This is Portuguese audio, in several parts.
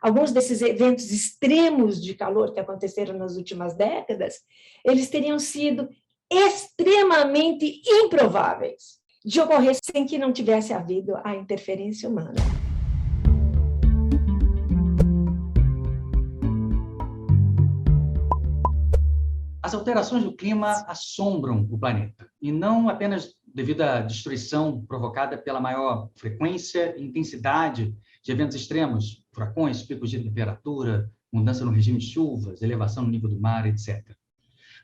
alguns desses eventos extremos de calor que aconteceram nas últimas décadas, eles teriam sido extremamente improváveis de ocorrer sem que não tivesse havido a interferência humana. As alterações do clima assombram o planeta, e não apenas devido à destruição provocada pela maior frequência e intensidade de eventos extremos, furacões, picos de temperatura, mudança no regime de chuvas, elevação no nível do mar, etc.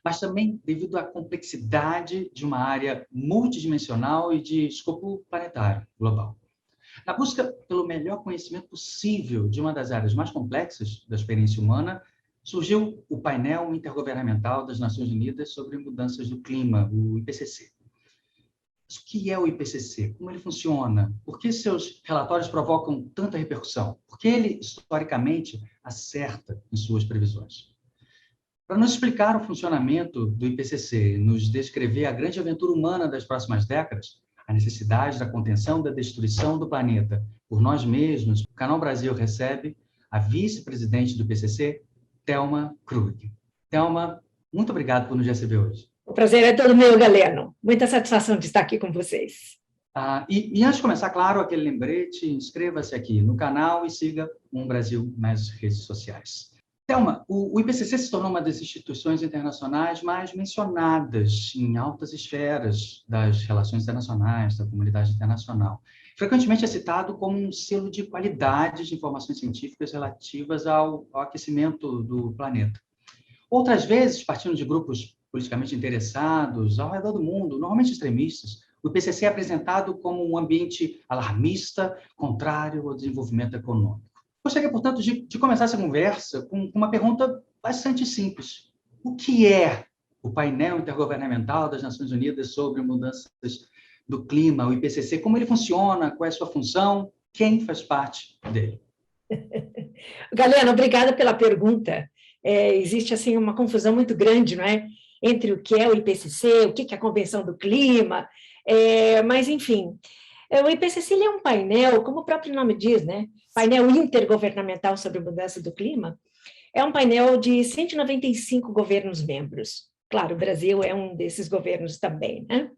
Mas também devido à complexidade de uma área multidimensional e de escopo planetário, global. Na busca pelo melhor conhecimento possível de uma das áreas mais complexas da experiência humana, surgiu o Painel Intergovernamental das Nações Unidas sobre Mudanças do Clima, o IPCC. Mas o que é o IPCC? Como ele funciona? Por que seus relatórios provocam tanta repercussão? Por que ele, historicamente, acerta em suas previsões? Para nos explicar o funcionamento do IPCC e nos descrever a grande aventura humana das próximas décadas, a necessidade da contenção da destruição do planeta por nós mesmos, o Canal Brasil recebe a vice-presidente do IPCC, Thelma Krug. Thelma, muito obrigado por nos receber hoje. O prazer é todo meu, Galeno. Muita satisfação de estar aqui com vocês. E antes de começar, claro, aquele lembrete, inscreva-se aqui no canal e siga Um Brasil nas redes sociais. Thelma, o IPCC se tornou uma das instituições internacionais mais mencionadas em altas esferas das relações internacionais, da comunidade internacional. Frequentemente é citado como um selo de qualidade de informações científicas relativas ao aquecimento do planeta. Outras vezes, partindo de grupos politicamente interessados ao redor do mundo, normalmente extremistas, o IPCC é apresentado como um ambiente alarmista, contrário ao desenvolvimento econômico. Gostaria, portanto, de começar essa conversa com uma pergunta bastante simples. O que é o Painel Intergovernamental das Nações Unidas sobre Mudanças do Clima, o IPCC? Como ele funciona? Qual é a sua função? Quem faz parte dele? Galeno, obrigada pela pergunta. Existe assim uma confusão muito grande, não é? Entre o que é o IPCC, o que é a Convenção do Clima, mas, enfim, o IPCC ele é um painel, como o próprio nome diz, né? Painel Intergovernamental sobre Mudança do Clima, é um painel de 195 governos membros. Claro, o Brasil é um desses governos também, né?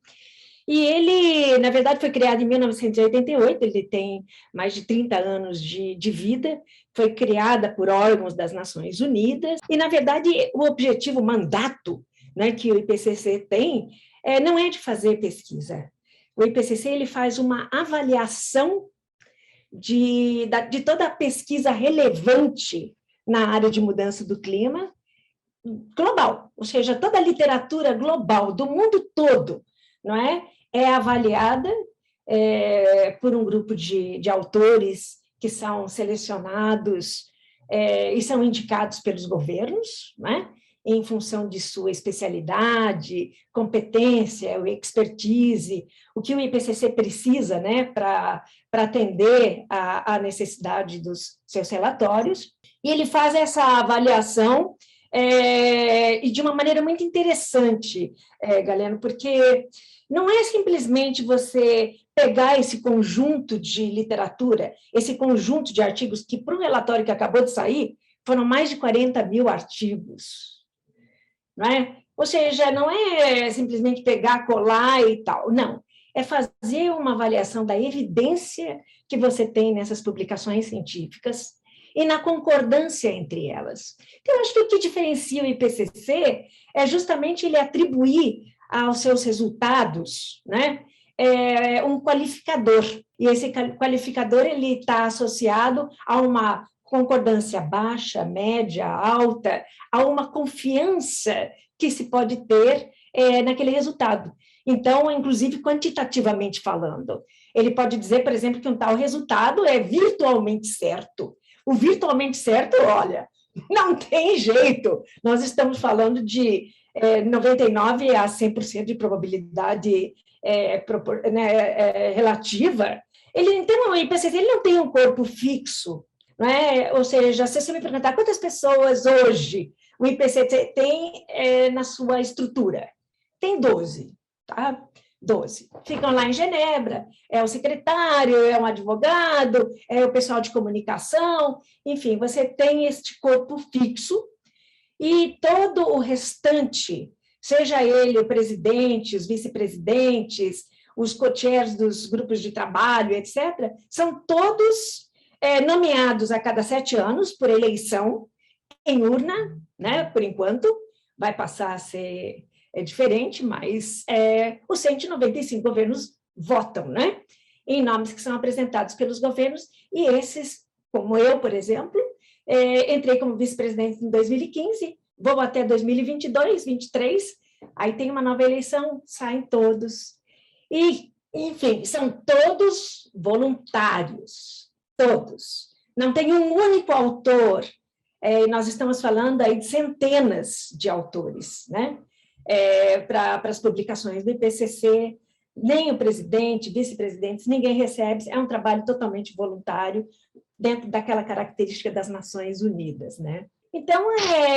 E ele, na verdade, foi criado em 1988, ele tem mais de 30 anos de vida, foi criada por órgãos das Nações Unidas, e, na verdade, o objetivo, o mandato, né, que o IPCC tem, não é de fazer pesquisa. O IPCC ele faz uma avaliação de toda a pesquisa relevante na área de mudança do clima global, ou seja, toda a literatura global do mundo todo, não é? É avaliada por um grupo de autores que são selecionados e são indicados pelos governos, não é? Em função de sua especialidade, competência, expertise, o que o IPCC precisa, né, para atender à necessidade dos seus relatórios. E ele faz essa avaliação e de uma maneira muito interessante, Galeno, porque não é simplesmente você pegar esse conjunto de literatura, esse conjunto de artigos que, para o relatório que acabou de sair, foram mais de 40 mil artigos, não é? Ou seja, não é simplesmente pegar, colar e tal, não. É fazer uma avaliação da evidência que você tem nessas publicações científicas e na concordância entre elas. Então, eu acho que o que diferencia o IPCC é justamente ele atribuir aos seus resultados, né, um qualificador. E esse qualificador ele está associado a uma concordância baixa, média, alta, a uma confiança que se pode ter naquele resultado. Então, inclusive quantitativamente falando, ele pode dizer, por exemplo, que um tal resultado é virtualmente certo. O virtualmente certo, olha, não tem jeito. Nós estamos falando de 99% a 100% de probabilidade relativa. Então, o IPCC ele não tem um corpo fixo, não é? Ou seja, se você me perguntar quantas pessoas hoje o IPCC tem na sua estrutura, tem 12, tá? 12. Ficam lá em Genebra, é o secretário, é um advogado, é o pessoal de comunicação, enfim, você tem este corpo fixo e todo o restante, seja ele o presidente, os vice-presidentes, os co-chairs dos grupos de trabalho, etc., são todos nomeados a cada 7 anos por eleição, em urna, né, por enquanto, vai passar a ser diferente, mas os 195 governos votam, né, em nomes que são apresentados pelos governos, e esses, como eu, por exemplo, entrei como vice-presidente em 2015, vou até 2022, 2023, aí tem uma nova eleição, saem todos. E, enfim, são todos voluntários, todos. Não tem um único autor, nós estamos falando aí de centenas de autores, né? Para as publicações do IPCC, nem o presidente, vice-presidentes, ninguém recebe, é um trabalho totalmente voluntário, dentro daquela característica das Nações Unidas, né? Então,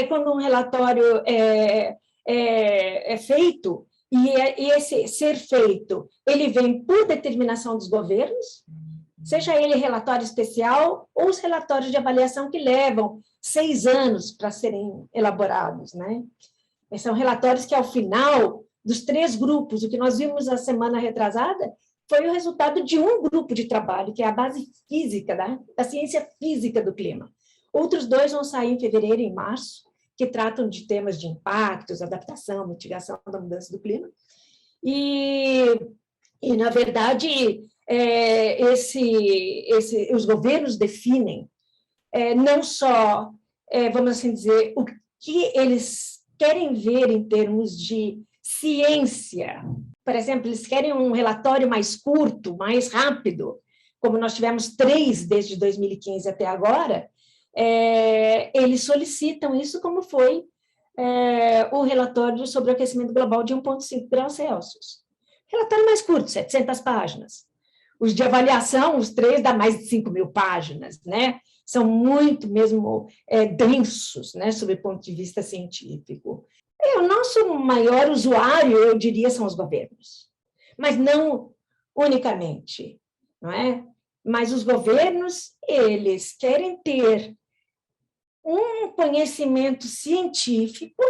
quando um relatório é feito, e esse ser feito, ele vem por determinação dos governos, seja ele relatório especial ou os relatórios de avaliação que levam 6 anos para serem elaborados, né? São relatórios que, ao final dos 3 grupos, o que nós vimos na semana retrasada, foi o resultado de um grupo de trabalho, que é a base física, da ciência física do clima. Outros 2 vão sair em fevereiro e em março, que tratam de temas de impactos, adaptação, mitigação da mudança do clima. E na verdade, os governos definem não só, vamos assim dizer, o que eles querem ver em termos de ciência. Por exemplo, eles querem um relatório mais curto, mais rápido, como nós tivemos 3 desde 2015 até agora, eles solicitam isso, como foi o relatório sobre o aquecimento global de 1,5 graus Celsius. Relatório mais curto, 700 páginas. Os de avaliação, os 3, dá mais de 5.000 páginas, né? São muito mesmo densos, né, sob o ponto de vista científico. O nosso maior usuário, eu diria, são os governos, mas não unicamente, não é? Mas os governos, eles querem ter um conhecimento científico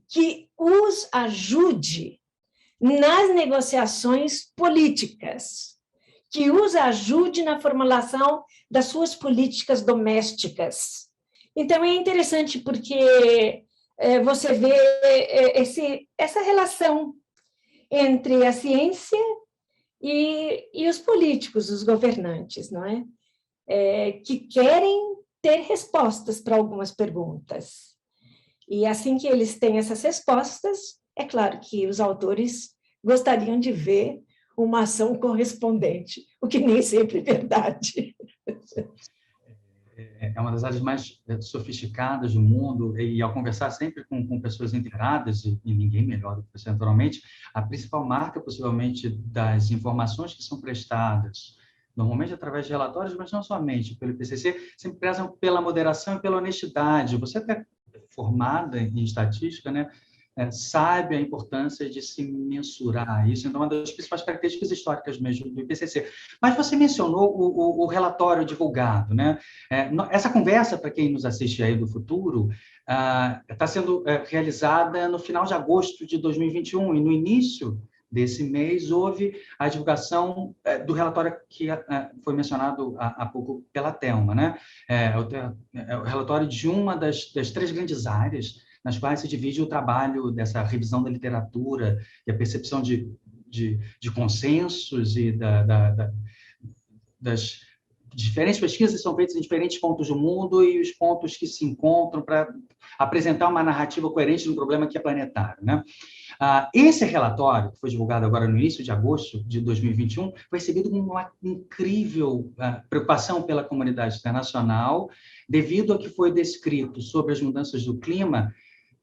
que os ajude nas negociações políticas, que os ajude na formulação das suas políticas domésticas. Então, é interessante porque você vê essa relação entre a ciência e os políticos, os governantes, não é? Que querem ter respostas para algumas perguntas. E assim que eles têm essas respostas, é claro que os autores gostariam de ver uma ação correspondente, o que nem sempre é verdade. É uma das áreas mais sofisticadas do mundo, e ao conversar sempre com pessoas inteiradas, e ninguém melhor do que você, naturalmente, a principal marca, possivelmente, das informações que são prestadas, normalmente através de relatórios, mas não somente pelo IPCC, sempre prezam pela moderação e pela honestidade. Você até formada em estatística, né? Sabe a importância de se mensurar isso, então, uma das principais características históricas mesmo do IPCC. Mas você mencionou o relatório divulgado, né? Essa conversa, para quem nos assiste aí do futuro, está sendo realizada no final de agosto de 2021, e no início desse mês houve a divulgação do relatório que foi mencionado há pouco pela Thelma, né? O relatório de uma das 3 grandes áreas nas quais se divide o trabalho dessa revisão da literatura e a percepção de consensos e das diferentes pesquisas que são feitas em diferentes pontos do mundo e os pontos que se encontram para apresentar uma narrativa coerente do problema que é planetário, né? Esse relatório, que foi divulgado agora no início de agosto de 2021, foi recebido com uma incrível preocupação pela comunidade internacional, devido ao que foi descrito sobre as mudanças do clima,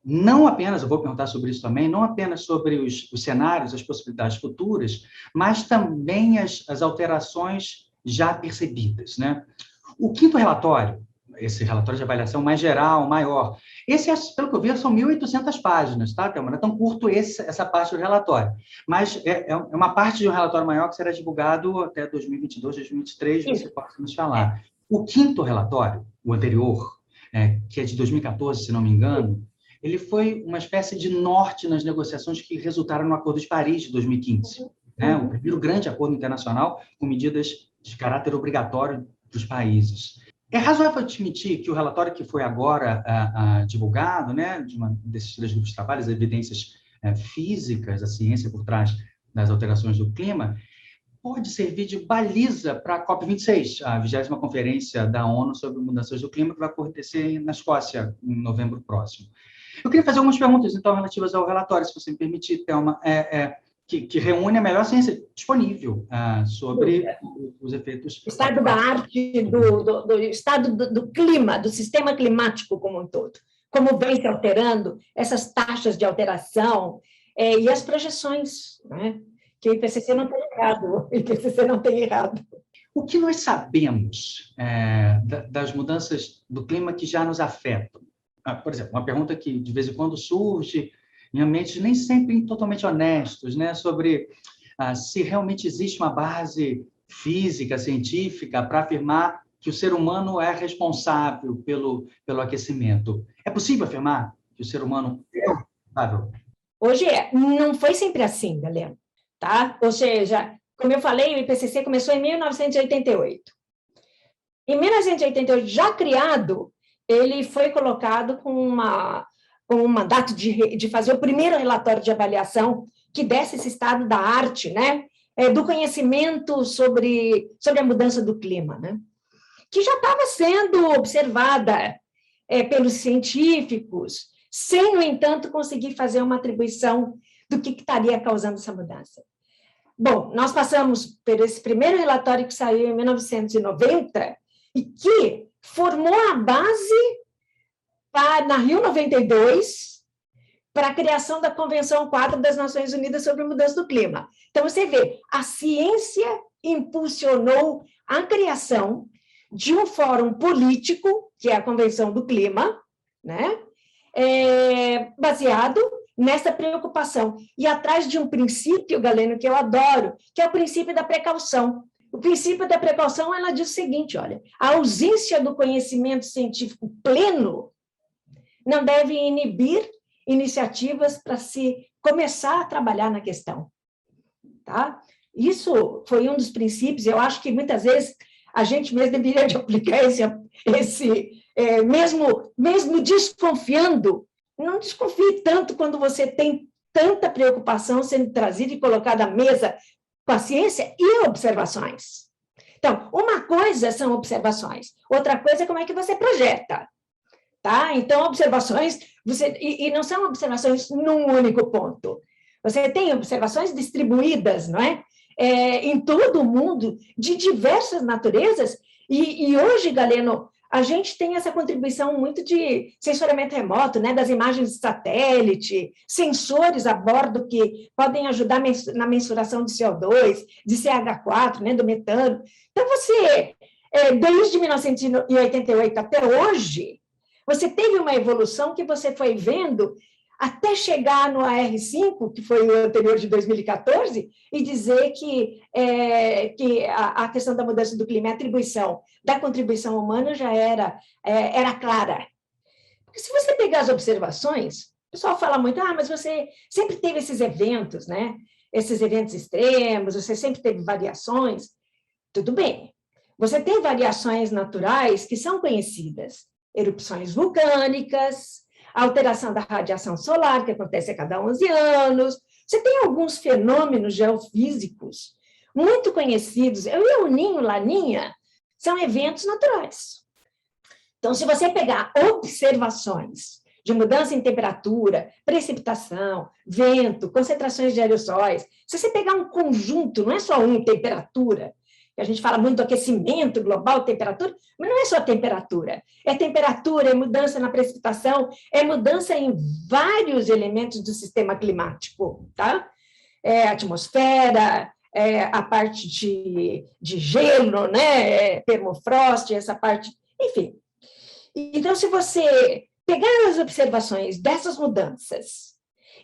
não apenas, eu vou perguntar sobre isso também, não apenas sobre os cenários, as possibilidades futuras, mas também as alterações já percebidas, né? O 5º relatório, esse relatório de avaliação mais geral, maior. Esse, pelo que eu vi, são 1.800 páginas, tá, Thelma? Não é tão curto essa parte do relatório, mas é uma parte de um relatório maior que será divulgado até 2022, 2023, você pode nos falar. O quinto relatório, o anterior, que é de 2014, se não me engano, ele foi uma espécie de norte nas negociações que resultaram no Acordo de Paris de 2015, né? O primeiro grande acordo internacional com medidas de caráter obrigatório para os países. É razoável admitir que o relatório que foi agora divulgado, né, desses 3 grupos de trabalho, as evidências físicas, a ciência por trás das alterações do clima, pode servir de baliza para a COP26, a 20ª Conferência da ONU sobre Mudanças do Clima, que vai acontecer na Escócia, em novembro próximo. Eu queria fazer algumas perguntas, então, relativas ao relatório, se você me permitir, Thelma, que reúne a melhor ciência disponível sobre os efeitos... O estado da arte, do estado do clima, do sistema climático como um todo. Como vem se alterando, essas taxas de alteração e as projeções, né? Que o IPCC não tem errado. O IPCC não tem errado. O que nós sabemos das mudanças do clima que já nos afetam? Por exemplo, uma pergunta que de vez em quando surge em ambientes nem sempre totalmente honestos, né, sobre se realmente existe uma base física, científica, para afirmar que o ser humano é responsável pelo aquecimento. É possível afirmar que o ser humano é responsável? Hoje não foi sempre assim, Galeno, tá? Ou seja, como eu falei, o IPCC começou em 1988. Em 1988, já criado, ele foi colocado com um mandato de fazer o primeiro relatório de avaliação que desse esse estado da arte, né? Do conhecimento sobre a mudança do clima, né? Que já estava sendo observada pelos científicos, sem, no entanto, conseguir fazer uma atribuição do que estaria causando essa mudança. Bom, nós passamos por esse primeiro relatório que saiu em 1990 e que formou a base na Rio 92 para a criação da Convenção Quadro das Nações Unidas sobre a Mudança do Clima. Então, você vê, a ciência impulsionou a criação de um fórum político, que é a Convenção do Clima, né? Baseado nessa preocupação. E atrás de um princípio, Galeno, que eu adoro, que é o princípio da precaução. O princípio da precaução, ela diz o seguinte, olha, a ausência do conhecimento científico pleno não deve inibir iniciativas para se começar a trabalhar na questão. Tá? Isso foi um dos princípios, eu acho que muitas vezes a gente mesmo deveria de aplicar mesmo desconfiando, não desconfie tanto quando você tem tanta preocupação sendo trazida e colocada à mesa com a ciência e observações. Então, uma coisa são observações, outra coisa é como é que você projeta. Tá? Então, observações, e não são observações num único ponto. Você tem observações distribuídas, não é? Em todo o mundo, de diversas naturezas, e hoje, Galeno, a gente tem essa contribuição muito de sensoriamento remoto, né, das imagens de satélite, sensores a bordo que podem ajudar na mensuração de CO2, de CH4, né, do metano. Então, você, desde 1988 até hoje, você teve uma evolução que você foi vendo até chegar no AR5, que foi o anterior de 2014, e dizer que a questão da mudança do clima, a atribuição da contribuição humana já era clara. Porque se você pegar as observações, o pessoal fala muito, mas você sempre teve esses eventos, né? Esses eventos extremos, você sempre teve variações. Tudo bem. Você tem variações naturais que são conhecidas, erupções vulcânicas, a alteração da radiação solar, que acontece a cada 11 anos. Você tem alguns fenômenos geofísicos muito conhecidos. O El Niño, Laninha, são eventos naturais. Então, se você pegar observações de mudança em temperatura, precipitação, vento, concentrações de aerossóis, se você pegar um conjunto, não é só temperatura, a gente fala muito do aquecimento global, temperatura, mas não é só temperatura. É temperatura, é mudança na precipitação, é mudança em vários elementos do sistema climático, tá? Atmosfera, a parte de gelo, né? Permafrost, essa parte, enfim. Então, se você pegar as observações dessas mudanças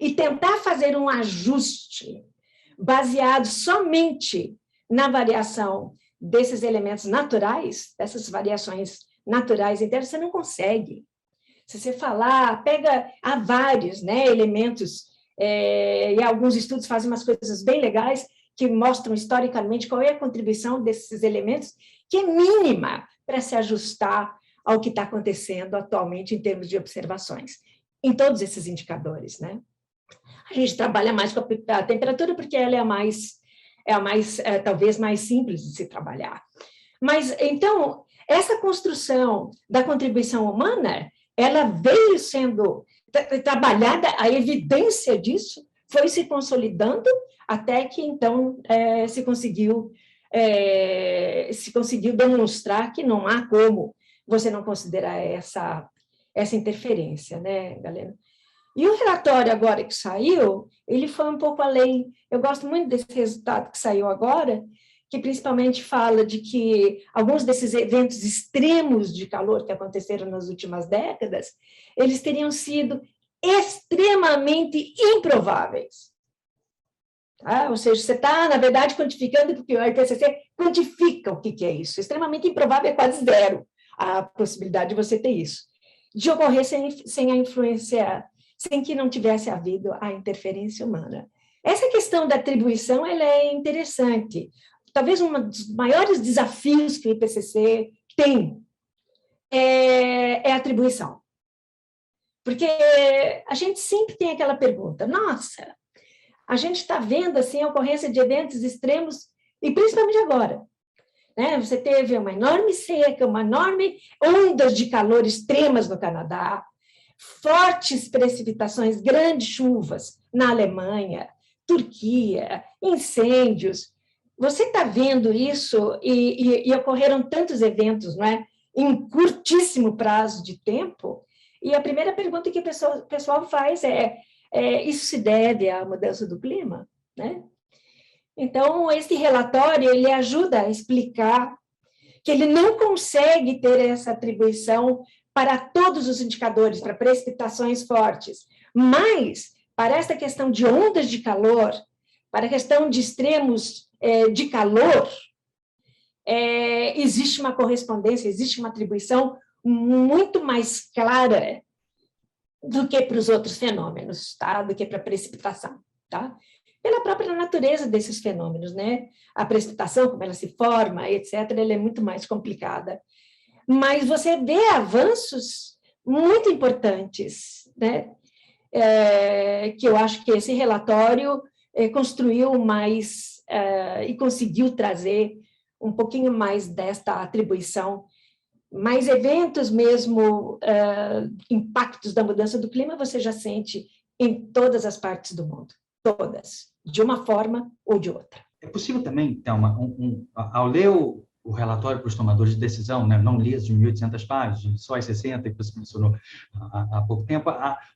e tentar fazer um ajuste baseado somente na variação desses elementos naturais, dessas variações naturais internas, você não consegue. Se você falar, há vários, né, elementos, e alguns estudos fazem umas coisas bem legais que mostram historicamente qual é a contribuição desses elementos, que é mínima para se ajustar ao que está acontecendo atualmente em termos de observações, em todos esses indicadores, né? A gente trabalha mais com a temperatura porque ela talvez mais simples de se trabalhar. Mas, então, essa construção da contribuição humana, ela veio sendo trabalhada, a evidência disso foi se consolidando até que, então, se conseguiu demonstrar que não há como você não considerar essa interferência, né, Galena? E o relatório agora que saiu, ele foi um pouco além. Eu gosto muito desse resultado que saiu agora, que principalmente fala de que alguns desses eventos extremos de calor que aconteceram nas últimas décadas, eles teriam sido extremamente improváveis. Tá? Ou seja, você está, na verdade, quantificando, porque o IPCC quantifica o que é isso. Extremamente improvável é quase zero a possibilidade de você ter isso. De ocorrer sem a influência, sem que não tivesse havido a interferência humana. Essa questão da atribuição ela é interessante. Talvez um dos maiores desafios que o IPCC tem é a atribuição. Porque a gente sempre tem aquela pergunta, nossa, a gente está vendo assim, a ocorrência de eventos extremos, e principalmente agora. Né? Você teve uma enorme seca, uma enorme ondas de calor extremas no Canadá, fortes precipitações, grandes chuvas na Alemanha, Turquia, incêndios. Você está vendo isso e ocorreram tantos eventos, não é? Em um curtíssimo prazo de tempo, e a primeira pergunta que o pessoal faz isso se deve à mudança do clima? Né? Então, esse relatório ele ajuda a explicar que ele não consegue ter essa atribuição para todos os indicadores, para precipitações fortes, mas para esta questão de ondas de calor, para a questão de extremos de calor, existe uma correspondência, existe uma atribuição muito mais clara do que para os outros fenômenos, tá? Do que para a precipitação, tá? Pela própria natureza desses fenômenos, né? A precipitação, como ela se forma, etc., ela é muito mais complicada. Mas você vê avanços muito importantes, né? Que eu acho que esse relatório construiu mais e conseguiu trazer um pouquinho mais desta atribuição. Mais eventos mesmo, impactos da mudança do clima, você já sente em todas as partes do mundo, todas, de uma forma ou de outra. É possível também, Thelma, ao ler o relatório para os tomadores de decisão, né, não li as de 1.800 páginas, só as 60 que você mencionou há pouco tempo,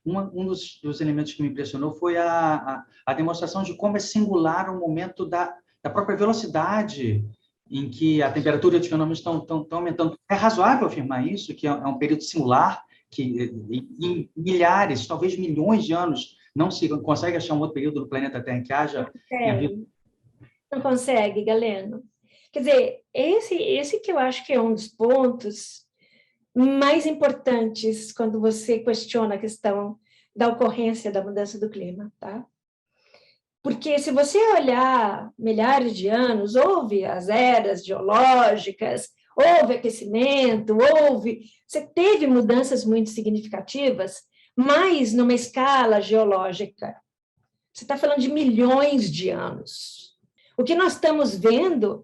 um dos elementos que me impressionou foi a demonstração de como é singular o momento da própria velocidade em que a temperatura e os fenômenos estão aumentando. É razoável afirmar isso, que é um período singular, que em milhares, talvez milhões de anos, não se consegue achar um outro período no planeta Terra em que haja... Não consegue, Galeno. Quer dizer, esse que eu acho que é um dos pontos mais importantes quando você questiona a questão da ocorrência da mudança do clima, tá? Porque se você olhar milhares de anos, houve as eras geológicas, houve aquecimento, você teve mudanças muito significativas, mas numa escala geológica. Você está falando de milhões de anos. O que nós estamos vendo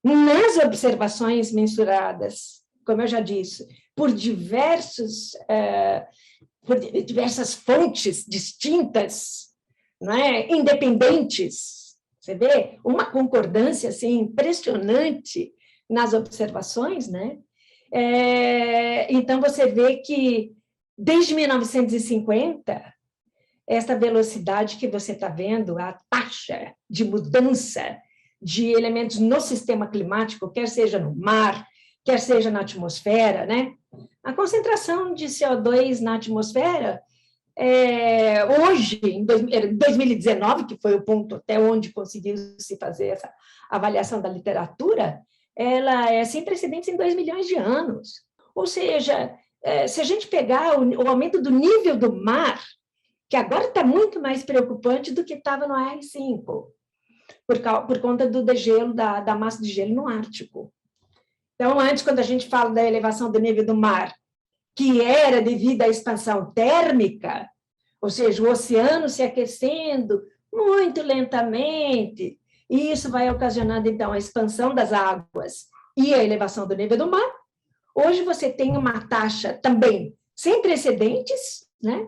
nas observações mensuradas, como eu já disse, por diversas fontes distintas, não é? Independentes, você vê uma concordância assim, impressionante nas observações, né? Então, você vê que, desde 1950, essa velocidade que você está vendo, a taxa de mudança de elementos no sistema climático, quer seja no mar, quer seja na atmosfera, né? A concentração de CO2 na atmosfera, hoje, em 2019, que foi o ponto até onde conseguiu-se fazer essa avaliação da literatura, ela é sem precedentes em 2 milhões de anos. Ou seja, se a gente pegar o aumento do nível do mar, que agora está muito mais preocupante do que estava no AR5, por conta do degelo, da massa de gelo no Ártico. Então, antes, quando a gente fala da elevação do nível do mar, que era devido à expansão térmica, ou seja, o oceano se aquecendo muito lentamente, e isso vai ocasionando, então, a expansão das águas e a elevação do nível do mar. Hoje você tem uma taxa também sem precedentes, né,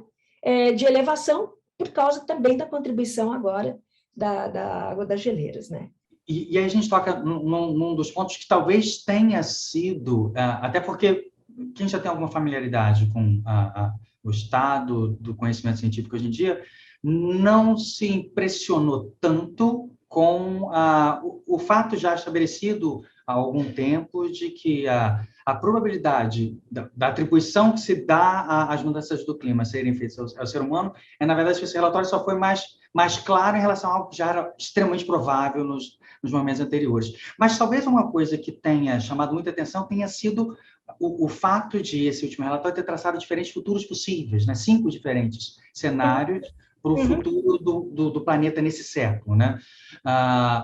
de elevação, por causa também da contribuição agora da água das geleiras, né? E aí a gente toca num dos pontos que talvez tenha sido, até porque quem já tem alguma familiaridade com o estado do conhecimento científico hoje em dia, não se impressionou tanto com o fato já estabelecido há algum tempo de que a probabilidade da atribuição que se dá às mudanças do clima serem feitas ao ser humano na verdade, esse relatório só foi mais claro em relação ao que já era extremamente provável nos momentos anteriores. Mas talvez uma coisa que tenha chamado muita atenção tenha sido o fato de esse último relatório ter traçado diferentes futuros possíveis, né? 5 diferentes cenários para o futuro do planeta nesse século, né?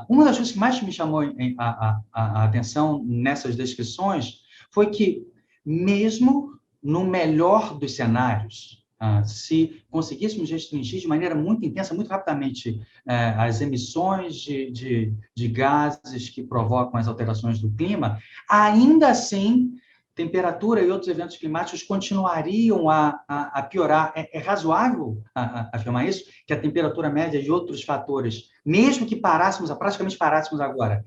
Uma das coisas que mais me chamou a atenção nessas descrições foi que, mesmo no melhor dos cenários, se conseguíssemos restringir de maneira muito intensa, muito rapidamente, as emissões de gases que provocam as alterações do clima, ainda assim, temperatura e outros eventos climáticos continuariam a piorar. É razoável afirmar isso? Que a temperatura média e outros fatores, mesmo que praticamente parássemos agora,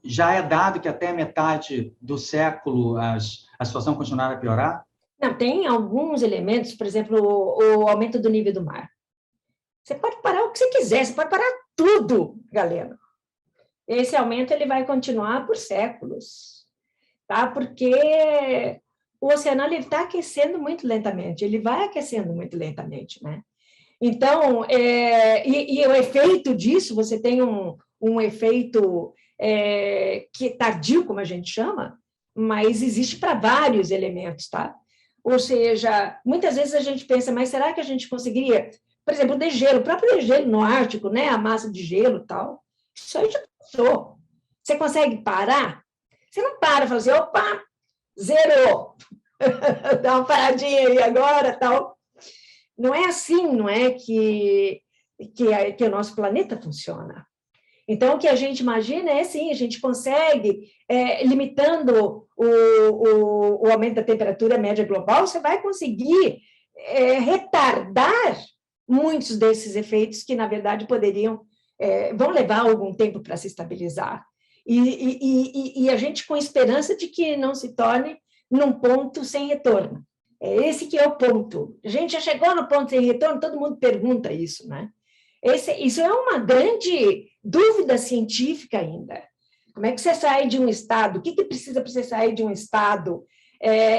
já é dado que até a metade do século a situação continuará a piorar? Não, tem alguns elementos, por exemplo, o aumento do nível do mar. Você pode parar o que você quiser, você pode parar tudo, galera. Esse aumento ele vai continuar por séculos, tá? Porque o oceano está aquecendo muito lentamente, ele vai aquecendo muito lentamente, né? Então, e o efeito disso, você tem um efeito que tardio, como a gente chama, mas existe para vários elementos, tá? Ou seja, muitas vezes a gente pensa, mas será que a gente conseguiria, por exemplo, o próprio degelo no Ártico, né, a massa de gelo e tal, isso aí já passou. Você consegue parar? Você não para e fala assim, opa, zerou, dá uma paradinha aí agora, tal. Não é assim, não é que o nosso planeta funciona. Então, o que a gente imagina é, sim, a gente consegue, limitando o aumento da temperatura média global, você vai conseguir retardar muitos desses efeitos que, na verdade, vão levar algum tempo para se estabilizar. E a gente com esperança de que não se torne num ponto sem retorno. Esse que é o ponto. A gente já chegou no ponto sem retorno, todo mundo pergunta isso, né? Isso é uma grande dúvida científica ainda. Como é que você sai de um estado? O que precisa para você sair de um estado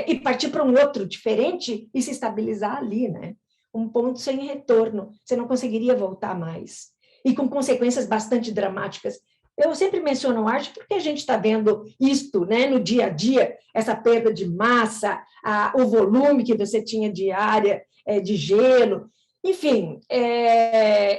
e partir para um outro diferente e se estabilizar ali, né? Um ponto sem retorno. Você não conseguiria voltar mais. E com consequências bastante dramáticas. Eu sempre menciono o Ártico porque a gente está vendo isto, né, no dia a dia, essa perda de massa, o volume que você tinha de área de gelo, enfim,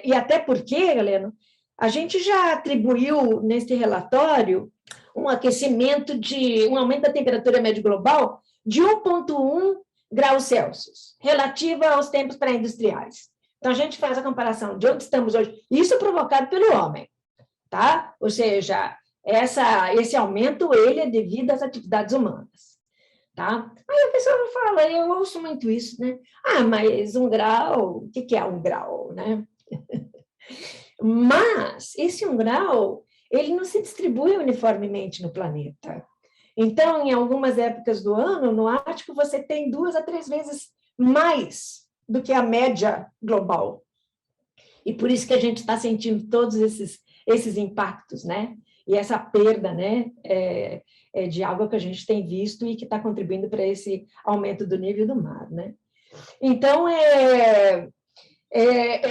e até porque, Galeno, a gente já atribuiu nesse relatório um aumento da temperatura média global de 1,1 graus Celsius, relativa aos tempos pré-industriais. Então, a gente faz a comparação de onde estamos hoje, isso provocado pelo homem, tá? Ou seja, esse aumento ele é devido às atividades humanas. Tá? Aí a pessoa fala, eu ouço muito isso, né? Mas 1 grau, o que é 1 grau, né? Mas esse 1 grau, ele não se distribui uniformemente no planeta. Então, em algumas épocas do ano, no Ártico, você tem 2 a 3 vezes mais do que a média global. E por isso que a gente está sentindo todos esses impactos, né? e essa perda, né, de água que a gente tem visto e que está contribuindo para esse aumento do nível do mar, né? Então, é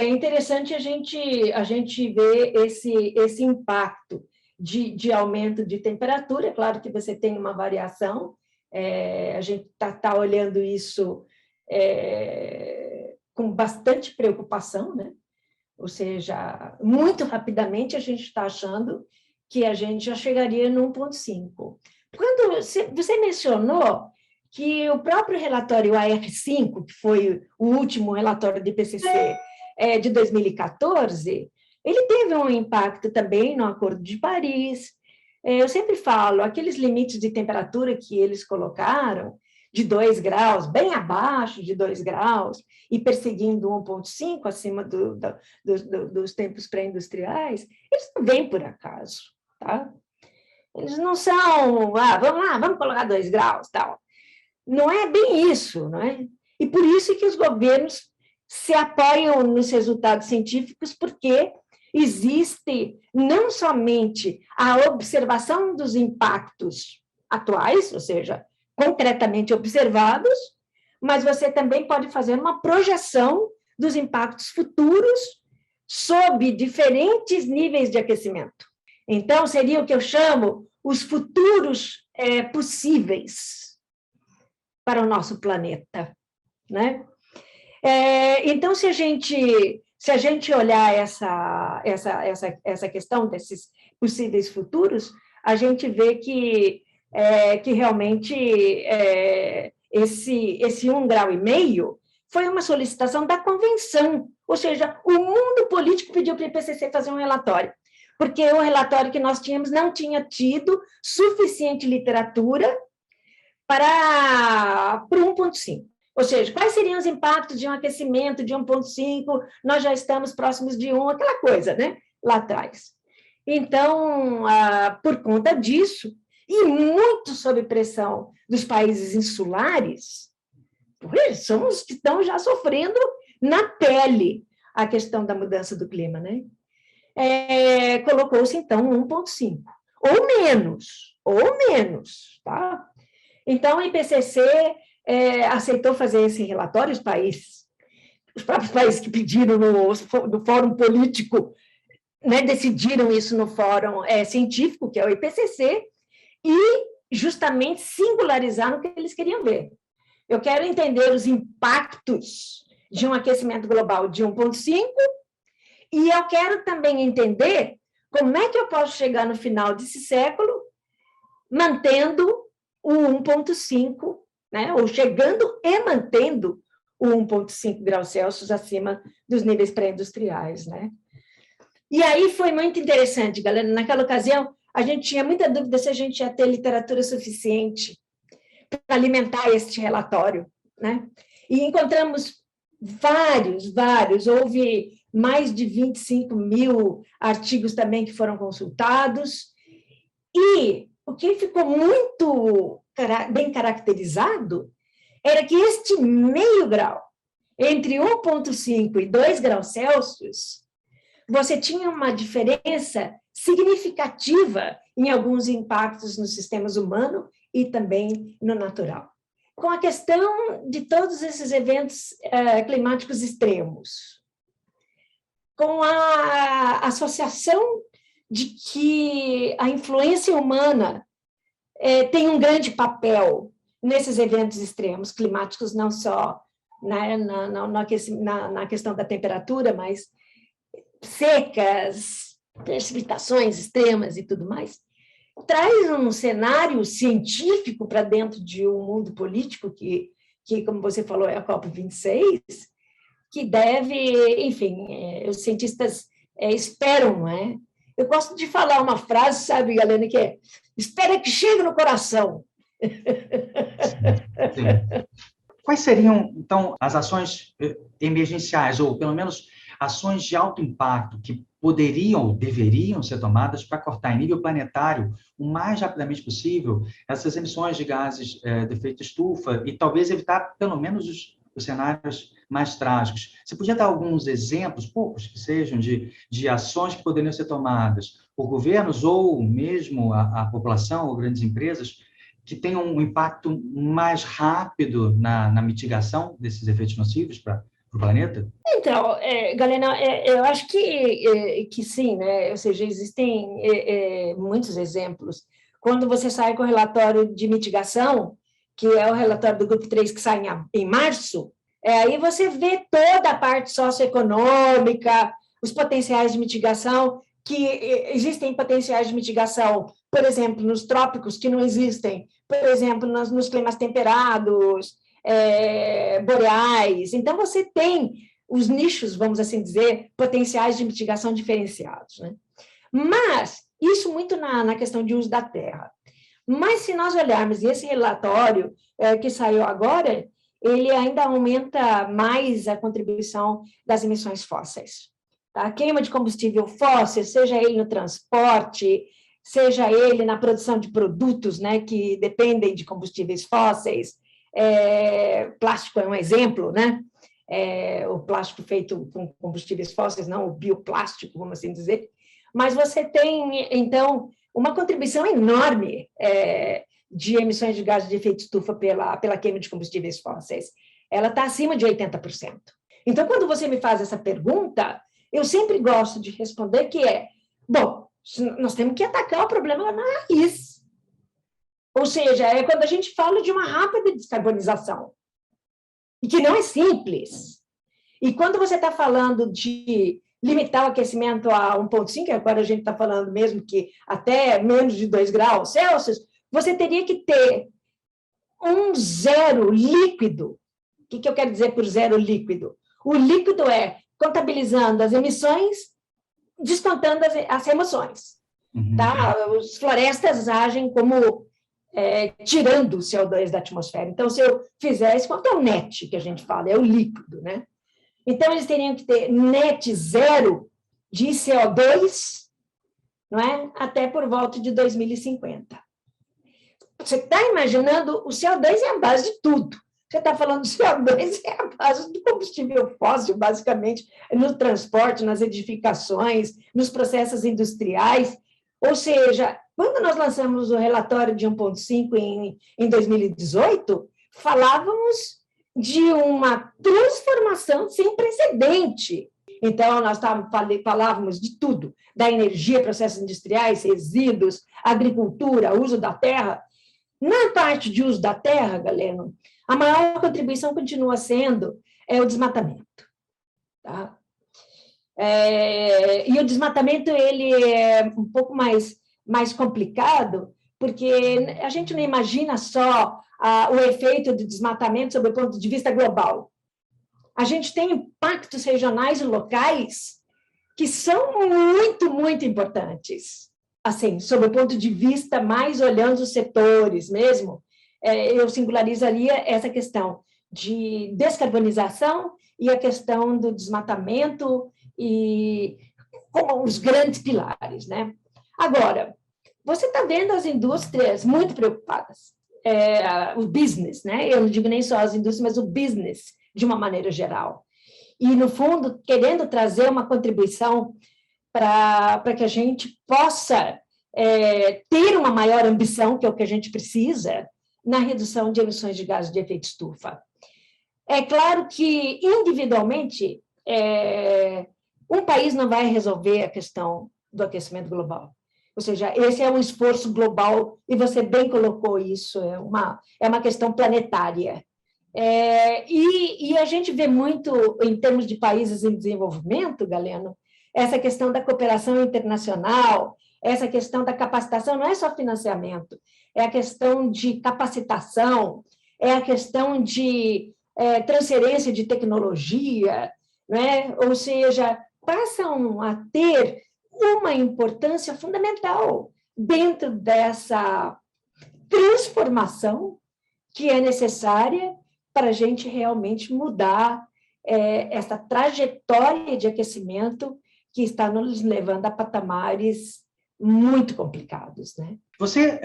interessante a gente ver esse impacto de aumento de temperatura. É claro que você tem uma variação, a gente está olhando isso com bastante preocupação, né? Ou seja, muito rapidamente a gente está achando que a gente já chegaria no 1,5. Quando você mencionou que o próprio relatório AR5, que foi o último relatório do IPCC de 2014, ele teve um impacto também no Acordo de Paris. Eu sempre falo, aqueles limites de temperatura que eles colocaram, de 2 graus, bem abaixo de 2 graus, e perseguindo 1,5 acima dos tempos pré-industriais, eles não vêm por acaso, tá? Eles não são, vamos lá, vamos colocar 2 graus, tal. Não é bem isso, não é? E por isso que os governos se apoiam nos resultados científicos, porque existe não somente a observação dos impactos atuais, ou seja, concretamente observados, mas você também pode fazer uma projeção dos impactos futuros sob diferentes níveis de aquecimento. Então, seria o que eu chamo os futuros possíveis para o nosso planeta, né? Então, se a gente olhar essa questão desses possíveis futuros, a gente vê que realmente esse 1,5 grau foi uma solicitação da convenção, ou seja, o mundo político pediu para o IPCC fazer um relatório, porque o relatório que nós tínhamos não tinha tido suficiente literatura para o 1,5. Ou seja, quais seriam os impactos de um aquecimento de 1,5? Nós já estamos próximos de 1, aquela coisa, né? Lá atrás. Então, por conta disso, e muito sob pressão dos países insulares, são os que estão já sofrendo na pele a questão da mudança do clima, né? Colocou-se, então, 1,5, ou menos, tá? Então, o IPCC aceitou fazer esse relatório, os próprios países que pediram no fórum político, né, decidiram isso no fórum científico, que é o IPCC, e justamente singularizaram o que eles queriam ver. Eu quero entender os impactos de um aquecimento global de 1,5, e eu quero também entender como é que eu posso chegar no final desse século mantendo o 1,5, né, ou chegando e mantendo o 1,5 graus Celsius acima dos níveis pré-industriais, né? E aí foi muito interessante, galera. Naquela ocasião, a gente tinha muita dúvida se a gente ia ter literatura suficiente para alimentar este relatório, né? E encontramos vários, houve mais de 25 mil artigos também que foram consultados, e o que ficou muito bem caracterizado era que este meio grau, entre 1,5 e 2 graus Celsius, você tinha uma diferença significativa em alguns impactos nos sistemas humano e também no natural. Com a questão de todos esses eventos climáticos extremos, com a associação de que a influência humana tem um grande papel nesses eventos extremos climáticos, não só na questão da temperatura, mas secas, precipitações extremas e tudo mais, traz um cenário científico para dentro de um mundo político que, como você falou, é a COP26, que deve, enfim, os cientistas esperam, não é? Eu gosto de falar uma frase, sabe, Galena, que é: espera que chegue no coração. Sim. Quais seriam, então, as ações emergenciais, ou pelo menos ações de alto impacto que poderiam ou deveriam ser tomadas para cortar em nível planetário o mais rapidamente possível essas emissões de gases de efeito estufa e talvez evitar pelo menos os cenários mais trágicos? Você podia dar alguns exemplos, poucos que sejam, de ações que poderiam ser tomadas por governos ou mesmo a população ou grandes empresas que tenham um impacto mais rápido na mitigação desses efeitos nocivos para o planeta? Então, Galena, eu acho que sim, né? Ou seja, existem muitos exemplos. Quando você sai com o relatório de mitigação, que é o relatório do Grupo 3 que sai em março, aí você vê toda a parte socioeconômica, os potenciais de mitigação, que existem potenciais de mitigação, por exemplo, nos trópicos, que não existem, por exemplo, nos climas temperados, boreais. Então, você tem os nichos, vamos assim dizer, potenciais de mitigação diferenciados, né? Mas, isso muito na questão de uso da terra. Mas, se nós olharmos esse relatório que saiu agora, ele ainda aumenta mais a contribuição das emissões fósseis. Tá? A queima de combustível fóssil, seja ele no transporte, seja ele na produção de produtos, né, que dependem de combustíveis fósseis, plástico é um exemplo, né? O plástico feito com combustíveis fósseis, não o bioplástico, vamos assim dizer, mas você tem, então, uma contribuição enorme de emissões de gases de efeito estufa pela queima de combustíveis fósseis. Ela está acima de 80%. Então, quando você me faz essa pergunta, eu sempre gosto de responder que bom, nós temos que atacar o problema na raiz. Ou seja, quando a gente fala de uma rápida descarbonização, e que não é simples. E quando você está falando de limitar o aquecimento a 1,5, agora a gente está falando mesmo que até menos de 2 graus Celsius, você teria que ter um zero líquido. O que eu quero dizer por zero líquido? O líquido contabilizando as emissões, descontando as remoções. Uhum. Tá? As florestas agem como tirando o CO2 da atmosfera. Então, se eu fizer isso, quanto é o net que a gente fala? É o líquido, né? Então, eles teriam que ter net zero de CO2, não é? Até por volta de 2050. Você está imaginando, o CO2 é a base de tudo. Você está falando do CO2 é a base do combustível fóssil, basicamente, no transporte, nas edificações, nos processos industriais. Ou seja, quando nós lançamos o relatório de 1,5 em 2018, falávamos de uma transformação sem precedente. Então, nós falávamos de tudo, da energia, processos industriais, resíduos, agricultura, uso da terra. Na parte de uso da terra, Galeno, a maior contribuição continua sendo o desmatamento. Tá? E o desmatamento ele é um pouco mais complicado, porque a gente não imagina só o efeito do desmatamento sob o ponto de vista global. A gente tem impactos regionais e locais que são muito, muito importantes. Assim, sob o ponto de vista mais olhando os setores mesmo, eu singularizaria essa questão de descarbonização e a questão do desmatamento e como os grandes pilares, né? Agora, você está vendo as indústrias muito preocupadas, o business, né? Eu não digo nem só as indústrias, mas o business de uma maneira geral. E, no fundo, querendo trazer uma contribuição para que a gente possa ter uma maior ambição, que é o que a gente precisa, na redução de emissões de gases de efeito estufa. É claro que, individualmente, um país não vai resolver a questão do aquecimento global. Ou seja, esse é um esforço global, e você bem colocou isso, é uma questão planetária. E a gente vê muito, em termos de países em desenvolvimento, Galeno, essa questão da cooperação internacional, essa questão da capacitação, não é só financiamento, é a questão de capacitação, é a questão de transferência de tecnologia, né? Ou seja, passam a ter uma importância fundamental dentro dessa transformação que é necessária para a gente realmente mudar essa trajetória de aquecimento que está nos levando a patamares muito complicados, né? Você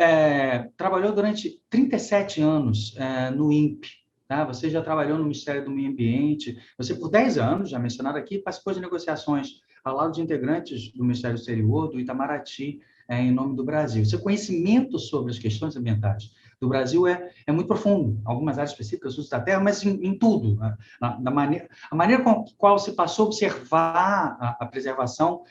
trabalhou durante 37 anos no INPE, tá? Você já trabalhou no Ministério do Meio Ambiente, você por 10 anos, já mencionado aqui, participou de negociações ao lado de integrantes do Ministério do Exterior, do Itamaraty, em nome do Brasil. Seu conhecimento sobre as questões ambientais do Brasil é muito profundo, algumas áreas específicas do uso da terra, mas em tudo. A maneira com a qual se passou a observar a preservação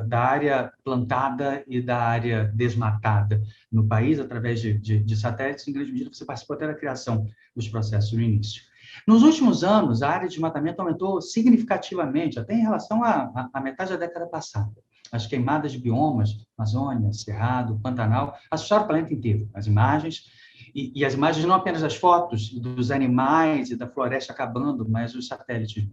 da área plantada e da área desmatada no país, através de satélites, em grande medida você participou até da criação dos processos no início. Nos últimos anos, a área de desmatamento aumentou significativamente, até em relação à metade da década passada. As queimadas de biomas, Amazônia, Cerrado, Pantanal, assustaram o planeta inteiro. As imagens, e as imagens não apenas das fotos dos animais e da floresta acabando, mas os satélites.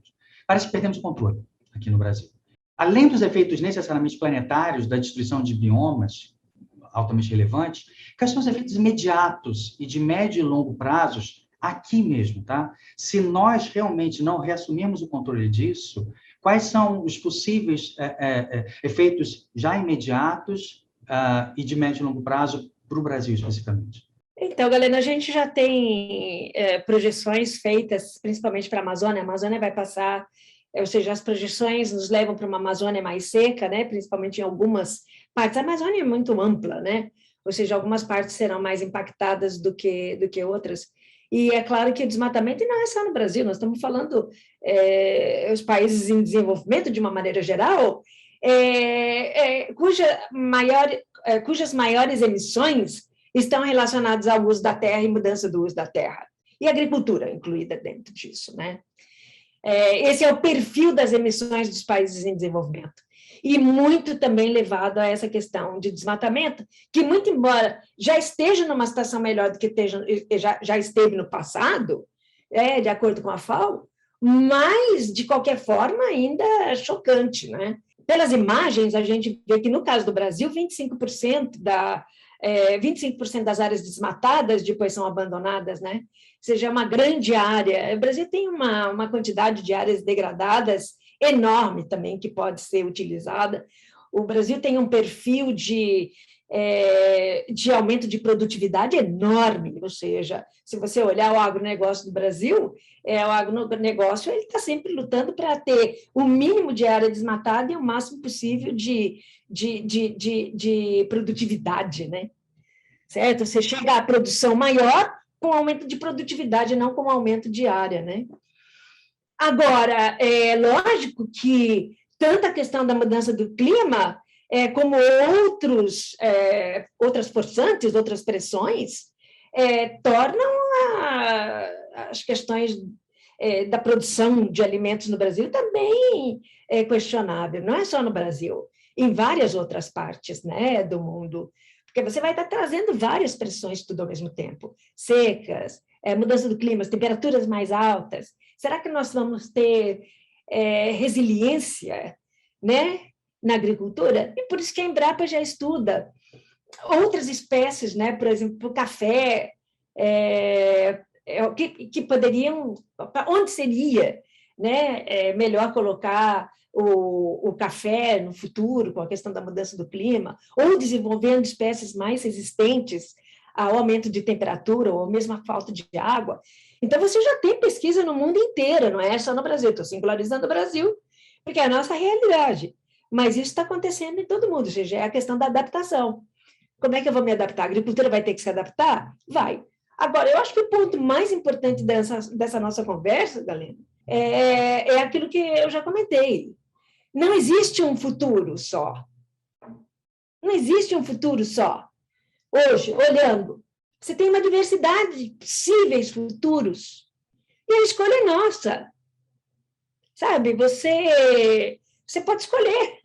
Parece que perdemos o controle aqui no Brasil. Além dos efeitos necessariamente planetários da destruição de biomas altamente relevantes, quais são os efeitos imediatos e de médio e longo prazos aqui mesmo, tá? Se nós realmente não reassumirmos o controle disso, quais são os possíveis efeitos já imediatos e de médio e longo prazo para o Brasil, especificamente? Então, Galena, a gente já tem projeções feitas, principalmente para a Amazônia. A Amazônia vai passar, ou seja, as projeções nos levam para uma Amazônia mais seca, né? Principalmente em algumas partes. A Amazônia é muito ampla, né? Ou seja, algumas partes serão mais impactadas do que outras. E é claro que o desmatamento, e não é só no Brasil, nós estamos falando os países em desenvolvimento, de uma maneira geral, cujas maiores emissões estão relacionadas ao uso da terra e mudança do uso da terra. E agricultura incluída dentro disso, né? Esse é o perfil das emissões dos países em desenvolvimento. E muito também levado a essa questão de desmatamento, que, muito embora já esteja numa situação melhor do que já esteve no passado, de acordo com a FAO, mas, de qualquer forma, ainda é chocante, né? Pelas imagens, a gente vê que, no caso do Brasil, 25% das áreas desmatadas depois são abandonadas, né? Ou seja, é uma grande área. O Brasil tem uma quantidade de áreas degradadas enorme também, que pode ser utilizada. O Brasil tem um perfil de aumento de produtividade enorme, ou seja, se você olhar o agronegócio do Brasil, o agronegócio está sempre lutando para ter o mínimo de área desmatada e o máximo possível de produtividade, né? Certo? Você chega à produção maior com aumento de produtividade, não com aumento de área, né? Agora, é lógico que tanto a questão da mudança do clima, como outras forçantes, outras pressões, tornam as questões da produção de alimentos no Brasil também questionável. Não é só no Brasil, em várias outras partes, né, do mundo, porque você vai estar trazendo várias pressões tudo ao mesmo tempo, secas, mudança do clima, temperaturas mais altas. Será que nós vamos ter resiliência, né, na agricultura? E por isso que a Embrapa já estuda outras espécies, né, por exemplo, o café, que poderiam, onde seria, né, melhor colocar o café no futuro, com a questão da mudança do clima, ou desenvolvendo espécies mais resistentes ao aumento de temperatura, ou mesmo à falta de água. Então, você já tem pesquisa no mundo inteiro, não é só no Brasil. Estou singularizando o Brasil, porque é a nossa realidade. Mas isso está acontecendo em todo mundo, ou seja, é a questão da adaptação. Como é que eu vou me adaptar? A agricultura vai ter que se adaptar? Vai. Agora, eu acho que o ponto mais importante dessa nossa conversa, Galena, é aquilo que eu já comentei. Não existe um futuro só. Não existe um futuro só. Hoje, olhando, você tem uma diversidade de possíveis futuros. E a escolha é nossa. Sabe, você pode escolher.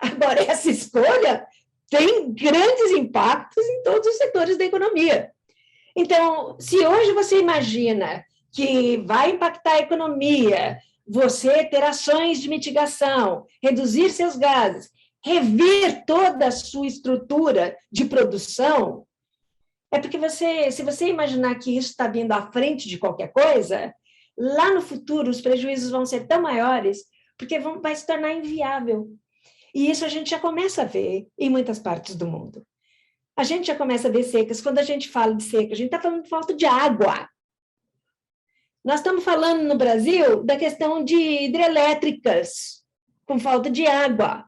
Agora, essa escolha tem grandes impactos em todos os setores da economia. Então, se hoje você imagina que vai impactar a economia, você ter ações de mitigação, reduzir seus gases, rever toda a sua estrutura de produção, é porque se você imaginar que isso está vindo à frente de qualquer coisa, lá no futuro os prejuízos vão ser tão maiores, porque vai se tornar inviável. E isso a gente já começa a ver em muitas partes do mundo. A gente já começa a ver secas. Quando a gente fala de seca, a gente está falando de falta de água. Nós estamos falando no Brasil da questão de hidrelétricas, com falta de água.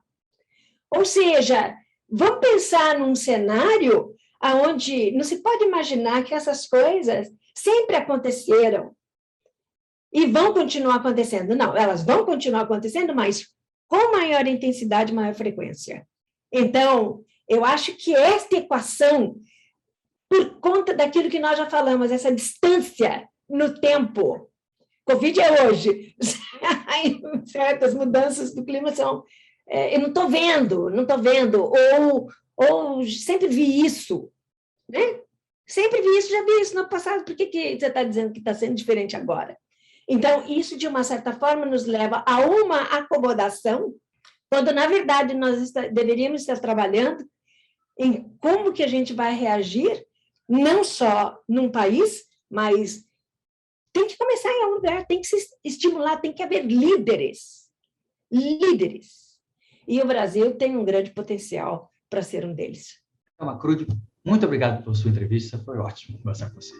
Ou seja, vamos pensar num cenário onde não se pode imaginar que essas coisas sempre aconteceram e vão continuar acontecendo. Não, elas vão continuar acontecendo, mas com maior intensidade, maior frequência. Então, eu acho que esta equação, por conta daquilo que nós já falamos, essa distância no tempo, Covid é hoje, certas mudanças do clima são... eu não estou vendo, ou sempre vi isso, né? Sempre vi isso, já vi isso no passado, por que você está dizendo que está sendo diferente agora? Então, isso, de uma certa forma, nos leva a uma acomodação, quando, na verdade, nós deveríamos estar trabalhando em como que a gente vai reagir, não só num país, mas tem que começar em algum lugar, tem que se estimular, tem que haver líderes. E o Brasil tem um grande potencial para ser um deles. Macrude, muito obrigado pela sua entrevista, foi ótimo conversar com você.